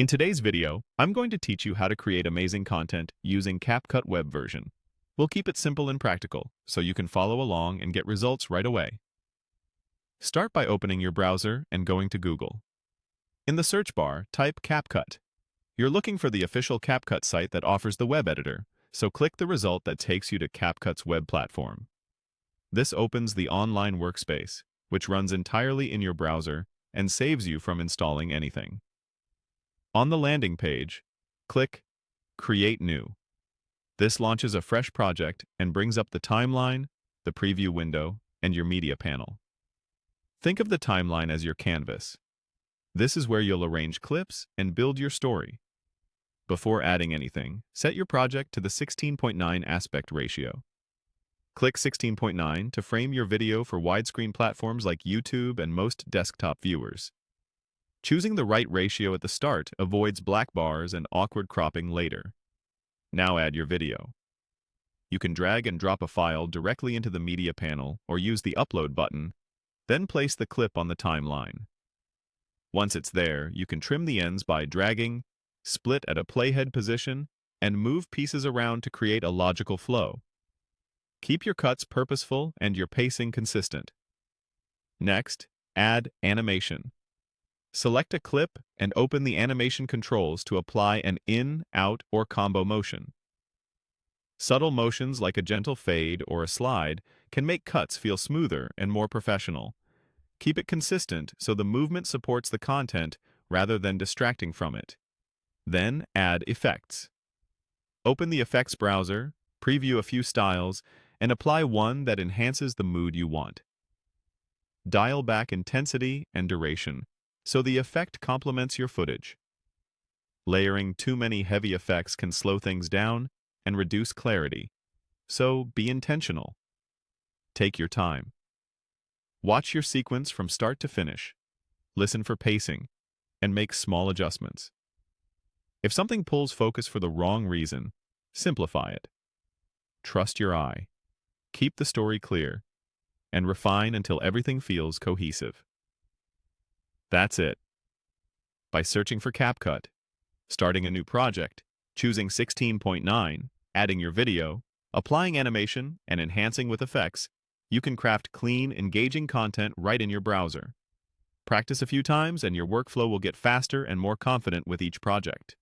In today's video, I'm going to teach you how to create amazing content using CapCut Web version. We'll keep it simple and practical, so you can follow along and get results right away. Start by opening your browser and going to Google. In the search bar, type CapCut. You're looking for the official CapCut site that offers the web editor, so click the result that takes you to CapCut's web platform. This opens the online workspace, which runs entirely in your browser and saves you from installing anything. On the landing page, click Create New. This launches a fresh project and brings up the timeline, the preview window, and your media panel. Think of the timeline as your canvas. This is where you'll arrange clips and build your story. Before adding anything, set your project to the 16:9 aspect ratio. Click 16:9 to frame your video for widescreen platforms like YouTube and most desktop viewers. Choosing the right ratio at the start avoids black bars and awkward cropping later. Now add your video. You can drag and drop a file directly into the media panel or use the upload button, then place the clip on the timeline. Once it's there, you can trim the ends by dragging, split at a playhead position, and move pieces around to create a logical flow. Keep your cuts purposeful and your pacing consistent. Next, add animation. Select a clip and open the animation controls to apply an in, out, or combo motion. Subtle motions like a gentle fade or a slide can make cuts feel smoother and more professional. Keep it consistent so the movement supports the content rather than distracting from it. Then add effects. Open the effects browser, preview a few styles, and apply one that enhances the mood you want. Dial back intensity and duration so the effect complements your footage. Layering too many heavy effects can slow things down and reduce clarity, so be intentional. Take your time. Watch your sequence from start to finish. Listen for pacing, and make small adjustments. If something pulls focus for the wrong reason, simplify it. Trust your eye. Keep the story clear, and refine until everything feels cohesive. That's it. By searching for CapCut, starting a new project, choosing 16:9, adding your video, applying animation, and enhancing with effects, you can craft clean, engaging content right in your browser. Practice a few times and your workflow will get faster and more confident with each project.